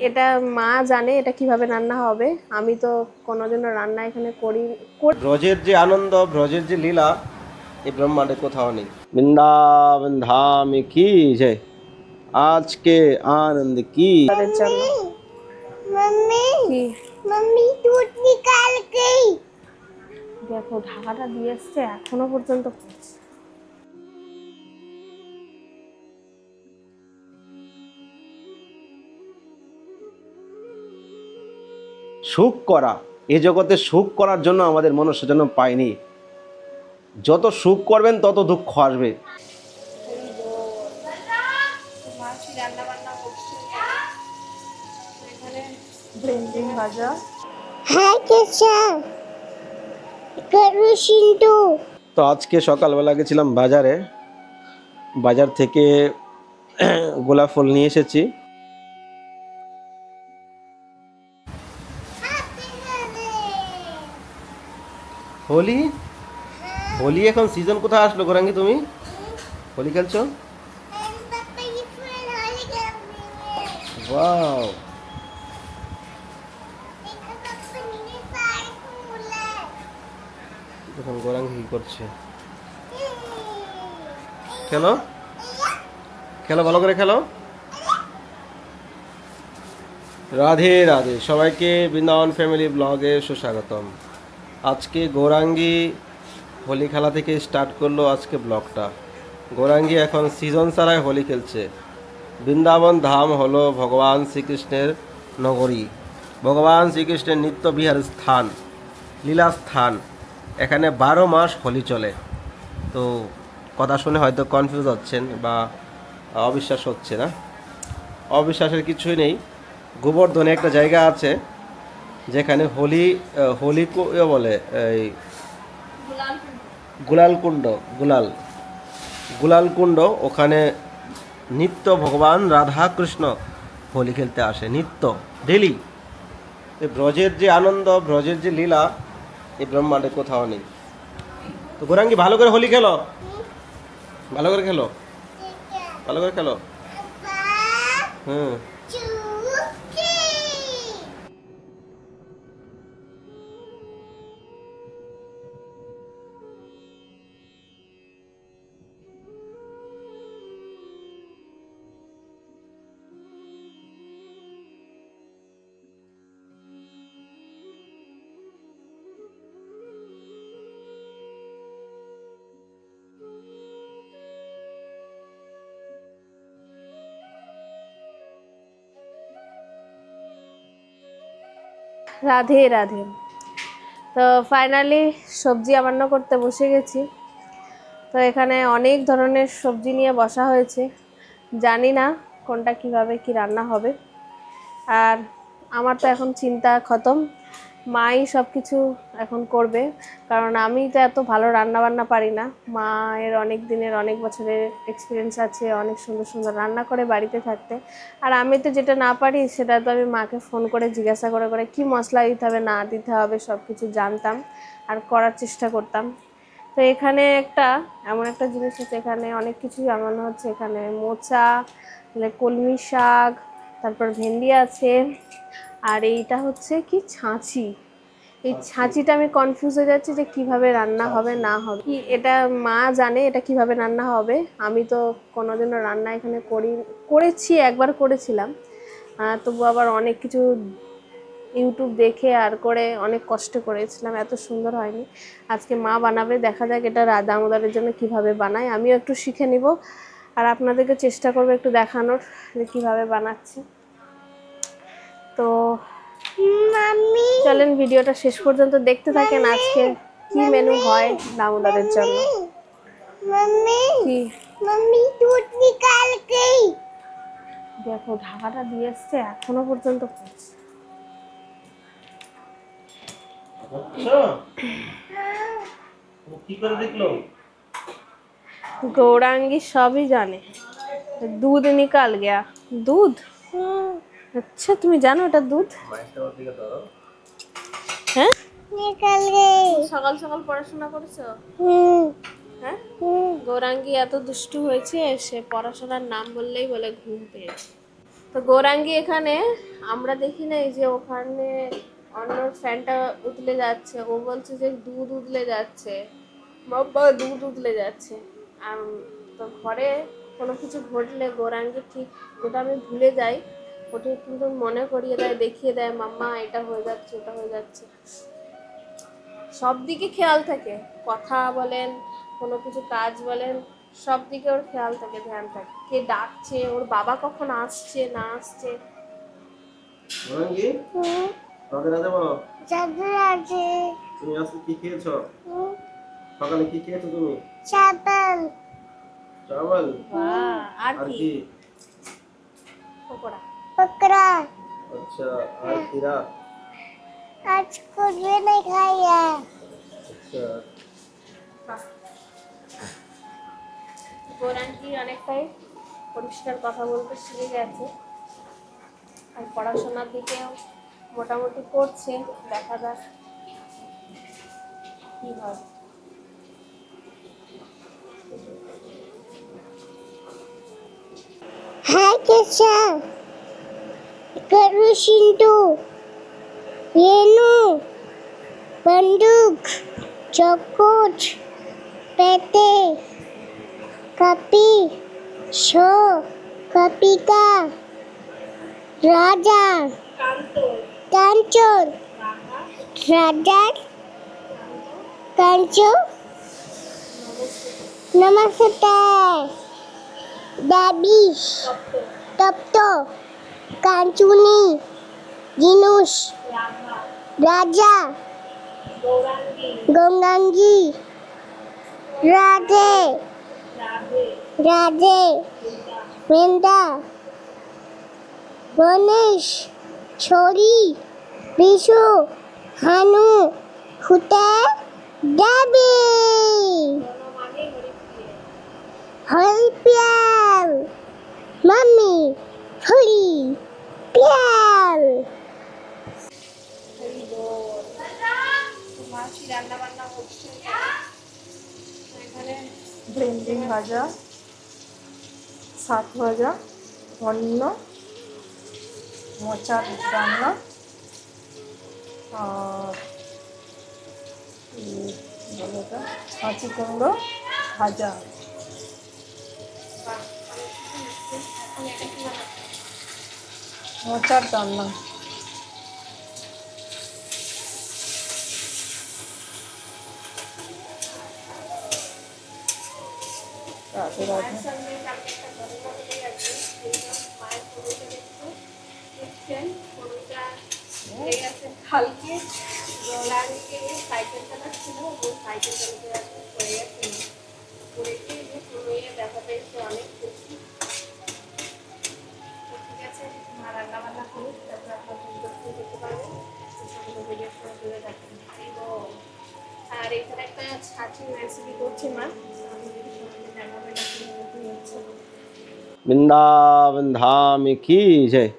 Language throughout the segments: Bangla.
এটা মা জানে এটা কিভাবে রান্না হবে, আমি তো কোনোদিনও রান্না এখানে করি। ব্রজের যে আনন্দ, ব্রজের যে লীলা এই ব্রহ্মাণ্ডে কোথাও নেই। বৃন্দাবন ধাম কি জয়, আজকে আনন্দ কি। তাদের জন্য मम्मी কি मम्मी दूध निकाल गई। দেখো ঢাকাটা দিয়ে এসছে, এখনো পর্যন্ত পড়ছে। সুখ করা, এই জগতে সুখ করার জন্য আমাদের মনুষ্য জন্ম পায়নি। যত সুখ করবেন তত দুঃখ আসবে। ভাজা हाय कैसा करू सिंटू। তো আজকে সকালবেলা গেছিলাম বাজারে, বাজার থেকে গোলাপ ফুল নিয়ে এসেছি। হোলি, হোলি এখন সিজন কোথায় আসলো গোরাঙ্গি, তুমি হোলি খেলছো? ওয়াও, এখন গোরাঙ্গি কি করছে? খেলো খেলো, ভালো করে খেলো। রাধে রাধে, সবাইকে বৃন্দাবন ফ্যামিলি ব্লগে সুস্বাগতম। আজকে গৌরাঙ্গী হোলি খেলা থেকে স্টার্ট করলো আজকে ব্লগটা। গৌরাঙ্গী এখন সিজন ছাড়াই হোলি খেলছে। বৃন্দাবন ধাম হলো ভগবান শ্রীকৃষ্ণের নগরী, ভগবান শ্রীকৃষ্ণের নিত্য বিহার স্থান, লীলা স্থান। এখানে 12 মাস হোলি চলে। তো কথা শুনে হয়তো কনফিউজ হচ্ছেন বা অবিশ্বাস হচ্ছে না, অবিশ্বাসের কিছুই নেই। গোবর্ধনে একটা জায়গা আছে যেখানে হোলি বলে এই গুলাল কুণ্ড, ওখানে নিত্য ভগবান রাধা কৃষ্ণ হোলি খেলতে আসে, নিত্য ডেলি। এই ব্রজের যে আনন্দ, ব্রজের যে লীলা এই ব্রহ্মাণ্ডে কোথাও নেই। তো গোরাঙ্গি ভালো করে হোলি খেলো, ভালো করে খেলো, ভালো করে খেলো। হুম, রাধে রাধে। তো ফাইনালি সবজি রান্না করতে বসে গেছি। তো এখানে অনেক ধরনের সবজি নিয়ে বসা হয়েছে, জানি না কোনটা কিভাবে কি রান্না হবে। আর আমার তো এখন চিন্তা খতম, মাই সব কিছু এখন করবে, কারণ আমি তো এত ভালো রান্না বান্না পারি না। মায়ের অনেক দিনের অনেক বছরের এক্সপিরিয়েন্স আছে, অনেক সুন্দর সুন্দর রান্না করে বাড়িতে থাকতে। আর আমি তো যেটা না পারি সেটা তো আমি মাকে ফোন করে জিজ্ঞাসা করে করে কী মশলা দিতে হবে না দিতে হবে সব কিছু জানতাম আর করার চেষ্টা করতাম। তো এখানে এমন একটা জিনিস আছে, এখানে অনেক কিছুই বানানো হচ্ছে। এখানে মোচা, কলমি শাক, তারপর ভেন্ডি আছে, আর এইটা হচ্ছে কি ছাঁচি। এই ছাঁচিটা আমি কনফিউজ হয়ে যাচ্ছি যে কিভাবে রান্না হবে না হবে। কি এটা মা জানে এটা কিভাবে রান্না হবে, আমি তো কোনোদিনও রান্না এখানে করেছি, একবার করেছিলাম। তবু আবার অনেক কিছু ইউটিউব দেখে আর করে অনেক কষ্ট করেছিলাম, এত সুন্দর হয়নি। আজকে মা বানাবে, দেখা যাক এটা রাধা দামোদরের জন্য কিভাবে বানায়, আমিও একটু শিখে নিব আর আপনাদেরকে চেষ্টা করবো একটু দেখানোর যে কীভাবে বানাচ্ছি। তো मम्मी চলেন ভিডিওটা শেষ পর্যন্ত দেখতে থাকেন, আজকে কি মেনু হয় দামোদরের জন্য। मम्मी কি मम्मी दूध निकाल गई। দেখো ঢাকাটা দিয়ে এসছে, এখনো পর্যন্ত পড়ছে। কি করে দেখলো? गौरांगी सभी जाने। दूध निकाल गया। दूध? अच्छा तुम्हें जानो এটা दूध? হ্যাঁ निकाल गई। সকাল সকাল পড়াশোনা করেছো? হ্যাঁ গৌরাঙ্গী এত দুষ্টু হয়েছে, সে পড়াশোনার নাম বললেই বলে ঘুম পেয়েছে। তো তো গৌরাঙ্গী এখানে আমরা দেখি নাই যে ওখানে অন্য ফ্যানটা উতলে যাচ্ছে, ও বলছে যে দুধ উতলে যাচ্ছে, বাবা দুধ উতলে যাচ্ছে। তো ঘরে কোনো কিছু ঘটলে গৌরাঙ্গী ঠিক যেটা আমি ভুলে যাই ওটা কিন্তু মনে করিয়ে দেয়, দেখিয়ে দেয়, মাম্মা এটা হয়ে যাচ্ছে ওটা হয়ে যাচ্ছে। সব দিকে খেয়াল থাকে, কথা বলেন কোনো কিছু কাজ বলেন সব দিকে ওর খেয়াল থাকে, ধ্যান থাকে, কে ডাকছে, ওর বাবা কখন আসছে না আসছে। গৌরাঙ্গী, রাধে রাধে বলো। রাধে রাধে। তুমি আজকে কি খেয়েছো? হুম, সকালে কি খেয়েছো তুমি? চাপাল চাওয়াল। বাহ, আর আর কি? কি? পকোড়া। পকড়া। আচ্ছা, আর কিরা? আজ করবে না খাইয়া। আচ্ছা, গৌরাঙ্গী অনেকটাই পরিষ্কার কথা বলতে শিখে গেছে, আর পড়াশোনার দিকেও মোটামুটি করছে, দেখা যাক কি হয়। Hai Kesha. Garu Shindu. Yenu. Banduk. Jokut. Pete. Kapi. Sho. Kapika. Raja. Kanchor. Raja. Kanchor. Namaste. Dabish. Topto. Kancuni. Jinus. Raja. Gongangi. Radhe. Radhe. Menda. Ganesh. Chori. Bishu. Hanu. Huta. Dabi. Hari pyar. Mummy. Hari pyar. মাছি রান্না বান্না হচ্ছে এখানে, ভেন্ডি ভাজা, শাক ভাজা, অন্ন, মোচার রান্না, আর কাঁচি কুমড়ো ভাজা। মোচার রান্না। রাধে রাধে। কালকে গৌরাঙ্গীকে সাইকেল চালাচ্ছিল, ও সাইকেল চালাতে যাচ্ছে পড়ে গেছিল, পড়ে গিয়ে যে পুরোয় ব্যথা পেয়েছে অনেক খুশি। ঠিক আছে, মা রান্না বান্না করুক, তারপর আপনার সুন্দর যেতে পারবেন, সুন্দর ভিডিও করে দূরে থাকবেন। আর এখানে একটা ছাঁচির রেসিপি করছি মা, আমি যদি সবাইকে দেখাবে এটা কি হচ্ছে। वृंदावन धाम की जय।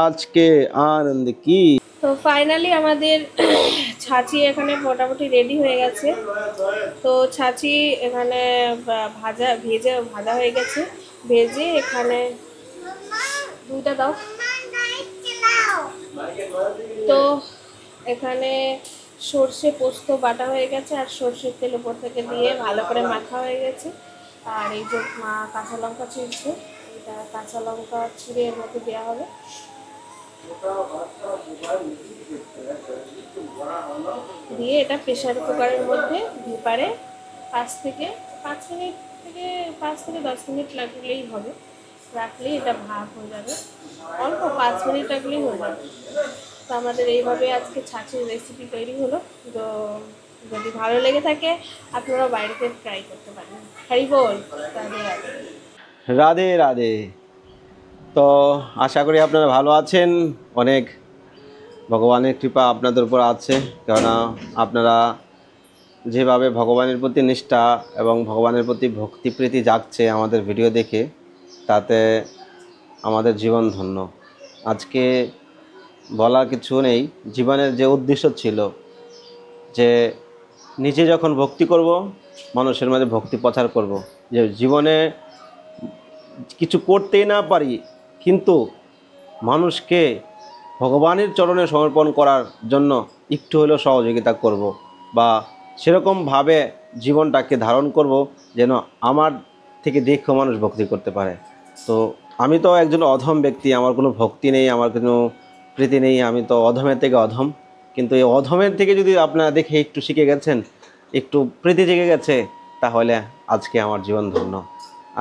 आज के आनंद की। তো ফাইনালি আমাদের ছাঁচি এখানে মোটামুটি রেডি হয়ে গেছে। তো ছাঁচি এখানে ভাজা হয়ে গেছে, ভেজে এখানে দুইটা দাও। তো এখানে সর্ষে পোস্ত বাটা হয়ে গেছে, আর সর্ষের তেল উপর থেকে দিয়ে ভালো করে মাখা হয়ে গেছে। আর এই যে কাঁচা লঙ্কা ছিঁড়ছে, এটা কাঁচা লঙ্কা ছিঁড়ে এর মধ্যে দেওয়া হবে। দিয়ে এটা প্রেসার কুকারের মধ্যে ভিপারে 5 থেকে 10 মিনিট লাগলেই হবে, রাখলেই এটা ভাপ হয়ে যাবে, অল্প 5 মিনিট রাখলেই হয়ে যাবে। তো আমাদের এইভাবে আজকে ছাঁচির রেসিপি তৈরি হলো। তো যদি ভালো লেগে থাকে আপনারা বাড়িতে ট্রাই করতে পারেন। হরি বল। রাধে রাধে। রাধে রাধে। তো আশা করি আপনারা ভালো আছেন, অনেক ভগবানের কৃপা আপনাদের উপর আছে, কেননা আপনারা যেভাবে ভগবানের প্রতি নিষ্ঠা এবং ভগবানের প্রতি ভক্তিপ্রীতি জাগছে আমাদের ভিডিও দেখে, তাতে আমাদের জীবন ধন্য। আজকে বলার কিছু নেই, জীবনের যে উদ্দেশ্য ছিল যে নিজে যখন ভক্তি করব, মানুষের মাঝে ভক্তি প্রচার করব, যে জীবনে কিছু করতেই না পারি কিন্তু মানুষকে ভগবানের চরণে সমর্পণ করার জন্য একটু হলেও সহযোগিতা করব, বা সেরকমভাবে জীবনটাকে ধারণ করব যেন আমার থেকে দেখেও মানুষ ভক্তি করতে পারে। তো আমি তো একজন অধম ব্যক্তি, আমার কোনো ভক্তি নেই, আমার কোনো প্রীতি নেই, আমি তো অধমের থেকে অধম। কিন্তু এই অধমের থেকে যদি আপনারা দেখে একটু শিখে গেছেন, একটু প্রীতি জেগে গেছে, তাহলে আজকে আমার জীবন ধন্য।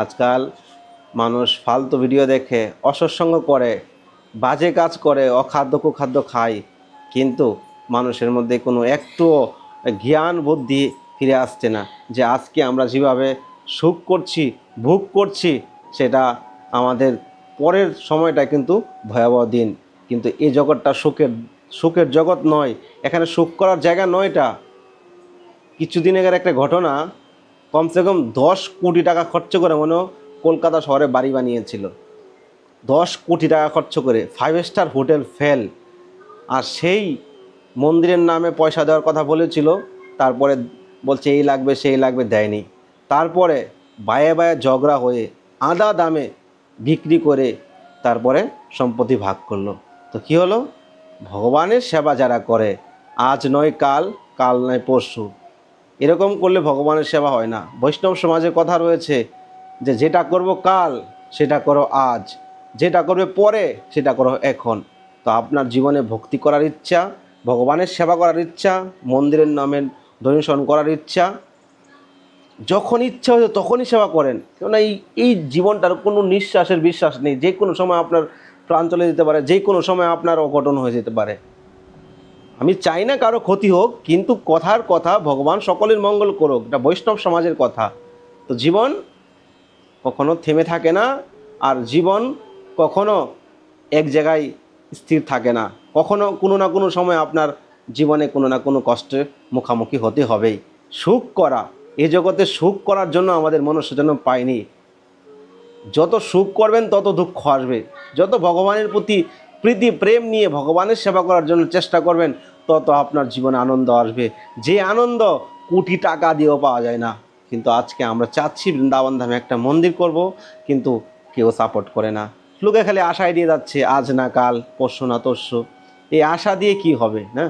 আজকাল মানুষ ফালতু ভিডিও দেখে, অসৎসঙ্গ করে, বাজে কাজ করে, অখাদ্য কুখাদ্য খায়, কিন্তু মানুষের মধ্যে কোনো একটুও জ্ঞান বুদ্ধি ফিরে আসছে না যে আজকে আমরা যেভাবে সুখ করছি, ভোগ করছি, সেটা আমাদের পরের সময়টা কিন্তু ভয়াবহ দিন। কিন্তু এই জগৎটা সুখের জগৎ নয়, এখানে সুখ করার জায়গা নয়। এটা কিছুদিন আগের একটা ঘটনা, কমসে কম 10 কোটি টাকা খরচ করে মনে হয় কলকাতা শহরে বাড়ি বানিয়েছিল। 10 কোটি টাকা খরচ করে 5 স্টার হোটেল ফেল, আর সেই মন্দিরের নামে পয়সা দেওয়ার কথা বলেছিল, তারপরে বলছে এই লাগবে সেই লাগবে, দেয়নি। তারপরে বায়ে বায়ে ঝগড়া হয়ে আধা দামে বিক্রি করে তারপরে সম্পত্তি ভাগ করলো। তো কী হলো? ভগবানের সেবা যারা করে, আজ নয় কাল, কাল নয় পরশু, এরকম করলে ভগবানের সেবা হয় না। বৈষ্ণব সমাজে কথা রয়েছে যে যেটা করব কাল সেটা করো আজ, যেটা করবে পরে সেটা করো এখন। তো আপনার জীবনে ভক্তি করার ইচ্ছা, ভগবানের সেবা করার ইচ্ছা, মন্দিরের নামে ডোনেশন করার ইচ্ছা, যখন ইচ্ছা হয়েছে তখনই সেবা করেন। কেননা এই জীবনটার কোনো নিঃশ্বাসের বিশ্বাস নেই, যে কোনো সময় আপনার প্রাণ চলে যেতে পারে, যে কোনো সময় আপনার অঘটন হয়ে যেতে পারে। আমি চাই না কারো ক্ষতি হোক, কিন্তু কথার কথা ভগবান সকলের মঙ্গল করুক, এটা বৈষ্ণব সমাজের কথা। তো জীবন কখনো থেমে থাকে না, আর জীবন কখনো এক জায়গায় স্থির থাকে না। কখনো কোনো না কোনো সময় আপনার জীবনে কোনো না কোনো কষ্টের মুখোমুখি হতে হবেই। সুখ করা, এই জগতে সুখ করার জন্য আমাদের মনুষ্য জন্ম পায়নি। যত সুখ করবেন তত দুঃখ আসবে, যত ভগবানের প্রতি প্রীতি প্রেম নিয়ে ভগবানের সেবা করার জন্য চেষ্টা করবেন, তত আপনার জীবনে আনন্দ আসবে, যে আনন্দ কোটি টাকা দিয়েও পাওয়া যায় না। কিন্তু আজকে আমরা চাচ্ছি বৃন্দাবন ধামে একটা মন্দির করব, কিন্তু কেউ সাপোর্ট করে না। লোকে খালি আশায় দিয়ে যাচ্ছে, আজ না কাল, পরশু না তরশু। এই আশা দিয়ে কি হবে না?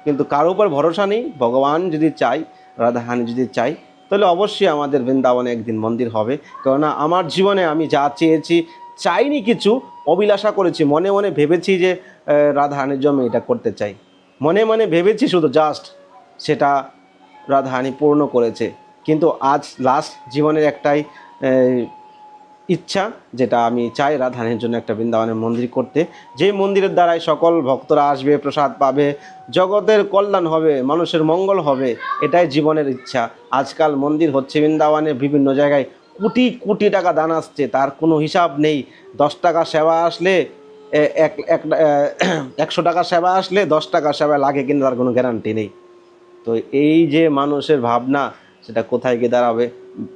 কিন্তু কারো উপর ভরসা নেই। ভগবান যদি চাই, রাধারানী যদি চাই, তাহলে অবশ্যই আমাদের বৃন্দাবনে একদিন মন্দির হবে। কেননা আমার জীবনে আমি যা চেয়েছি, চাইনি কিছু, অভিলাষা করেছি, মনে মনে ভেবেছি যে রাধারানীর জন্য এটা করতে চাই, মনে মনে ভেবেছি শুধু, জাস্ট সেটা রাধারানী পূর্ণ করেছে। কিন্তু আজ লাস্ট জীবনের একটাই ইচ্ছা, যেটা আমি চাই রাধারানীর জন্য একটা বৃন্দাবনের মন্দির করতে, যে মন্দিরের দ্বারাই সকল ভক্তরা আসবে, প্রসাদ পাবে, জগতের কল্যাণ হবে, মানুষের মঙ্গল হবে, এটাই জীবনের ইচ্ছা। আজকাল মন্দির হচ্ছে বৃন্দাবনে, বিভিন্ন জায়গায় কোটি কোটি টাকা দান আসছে, তার কোনো হিসাব নেই। 10 টাকা সেবা আসলে 100 টাকা সেবা আসলে 10 টাকা সেবা লাগে, কিন্তু তার কোনো গ্যারান্টি নেই। তো এই যে মানুষের ভাবনা, সেটা কোথায় গিয়ে দাঁড়াবে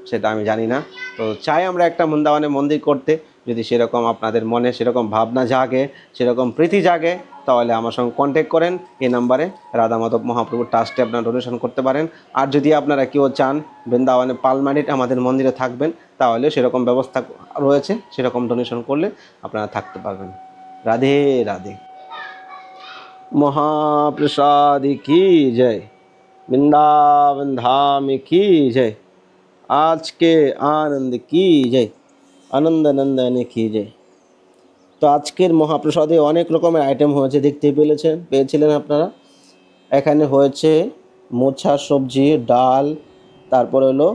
সেটা আমি জানি না। তো চাই আমরা একটা বৃন্দাবনে মন্দির করতে। যদি সেরকম আপনাদের মনে সেরকম ভাবনা জাগে, সেরকম প্রীতি জাগে, তাহলে আমার সঙ্গে কন্ট্যাক্ট করেন। এই নাম্বারে রাধা মাধব মহাপ্রভুর ট্রাস্টে আপনারা ডোনেশন করতে পারেন। আর যদি আপনারা কেউ চান বৃন্দাবনে পালমানিট আমাদের মন্দিরে থাকবেন, তাহলে সেরকম ব্যবস্থা রয়েছে, সেরকম ডোনেশন করলে আপনারা থাকতে পারবেন। রাধে রাধে। महाप्रसाद की जय, वृंदावन धाम की जय, आज के आनंद की जय, आनंद नंदन की जय। তো আজকের মহাপ্রসাদে অনেক রকমের আইটেম হয়েছে, দেখতে পেয়েছিলেন আপনারা। এখানে হয়েছে মোছা সবজি, ডাল, তারপর হলো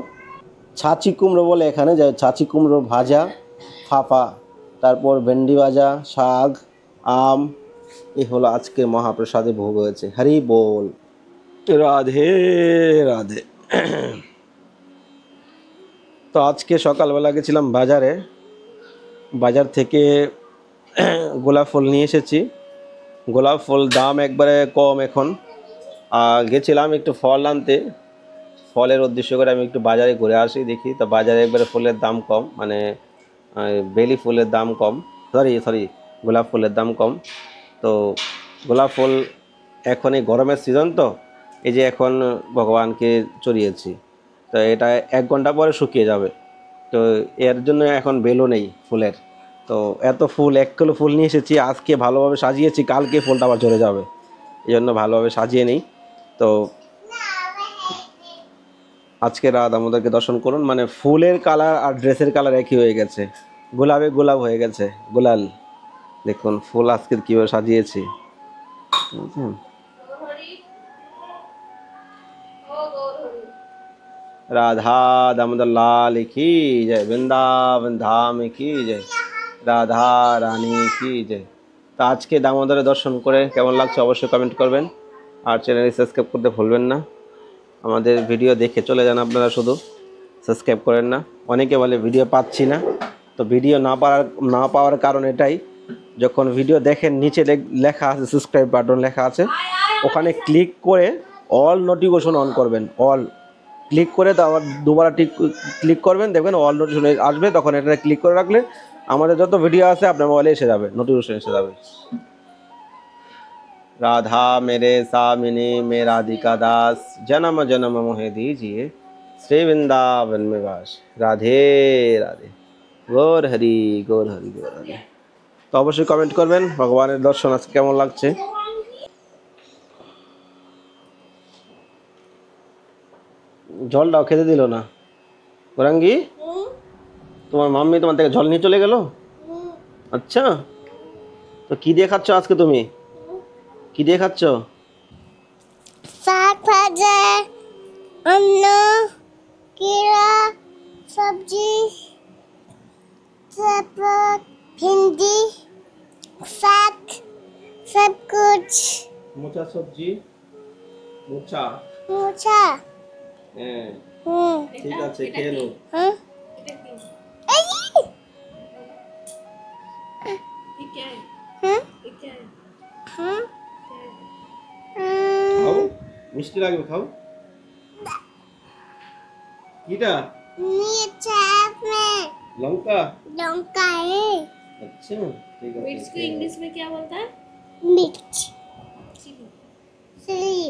ছাঁচি কুমড়ো বলে এখানে, যে ছাঁচি কুমড়ো ভাজা, ফাফা, তারপর ভেন্ডি ভাজা, শাক, আম। এই হলো আজকের মহাপ্রসাদে ভোগ হয়েছে। হরি বল, রাধে রাধে। তো আজকে সকালবেলা গেছিলাম বাজারে, বাজার থেকে গোলাপ ফুল নিয়ে এসেছি। গোলাপ ফুল দাম একবারে কম এখন। গেছিলাম একটু ফল আনতে, ফলের উদ্দেশ্য করে আমি একটু বাজারে ঘুরে আসি, দেখি তো বাজারে একবারে ফুলের দাম কম, মানে বেলি ফুলের দাম কম, সরি গোলাপ ফুলের দাম কম। তো গোলাপ ফুল এখন এই গরমের সিজন, তো এই যে এখন ভগবানকে চড়িয়েছি, তো এটা 1 ঘন্টা পরে শুকিয়ে যাবে। তো এর জন্য এখন বেলও নেই ফুলের, তো এত ফুল 1 কিলো ফুল নিয়ে এসেছি, আজকে ভালোভাবে সাজিয়েছি, কালকে ফুলটা আবার ঝরে যাবে, এই জন্য ভালোভাবে সাজিয়ে নিই। তো আজকে রাত আমাদেরকে দর্শন করুন, মানে ফুলের কালার আর ড্রেসের কালার একই হয়ে গেছে, গোলাপে গোলাপ হয়ে গেছে, গোলাল। দেখুন ফুল আজকে কীভাবে সাজিয়েছি, বুঝছেন? राधा दामोदर लाल की जय, वृंदावन धाम की जय, রাধা রানী কি জয়। তো আজকে দামোদরে দর্শন করে কেমন লাগছে অবশ্যই কমেন্ট করবেন, আর চ্যানেল সাবস্ক্রাইব করতে ভুলবেন না। আমাদের ভিডিও দেখে চলে যান আপনারা, শুধু সাবস্ক্রাইব করেন না। অনেকে বলে ভিডিও পাচ্ছি না, তো ভিডিও না পাওয়ার কারণ এটাই, যখন ভিডিও দেখেন নিচে লেখা আছে সাবস্ক্রাইব বাটন লেখা আছে, ওখানে ক্লিক করে অল নোটিফিকেশন অন করবেন। অল ক্লিক করে তো আবার দুবার ক্লিক করবেন, দেখবেন অল নোটিফিকেশন আসবে, তখন এটা ক্লিক করে রাখলে আমাদের যত ভিডিও আছে আপনার মোবাইলে এসে যাবে, নোটিফিকেশন এসে যাবে। राधा मेरे सामिनी में राधिका दास, जन्म जन्म मोहे दीजिए, श्री वृंदावन में वास, राधे राधे, गौर हरि गौर हरि गौर हरि। তো অবশ্যই কমেন্ট করবেন ভগবানের দর্শন আজকে কেমন লাগছে। জলটাও খেতে দিল না গৌরাঙ্গী, তোমার মাম্মি তোমার থেকে জল নিয়ে চলে গেল। আচ্ছা, তো কি দিয়ে খাচ্ছ আজকে তুমি, কি দিয়ে খাচ্ছ? শাক ভাজা, অন্ন, कीड़ा, सब्जी, सब भिंडी, साग, सब कुछ। মোচা সবজি, মোচা। मुछा। হ্যাঁ ঠিক আছে, খেয়ে নো। हाँ? খাও, মিষ্টি লাগবে, খাও। কিটা? नीचे में লঙ্কা। लौंगा है। अच्छा ठीक है। मिर्च को इंग्लिश में क्या बोलता है? मिर्च। चिली।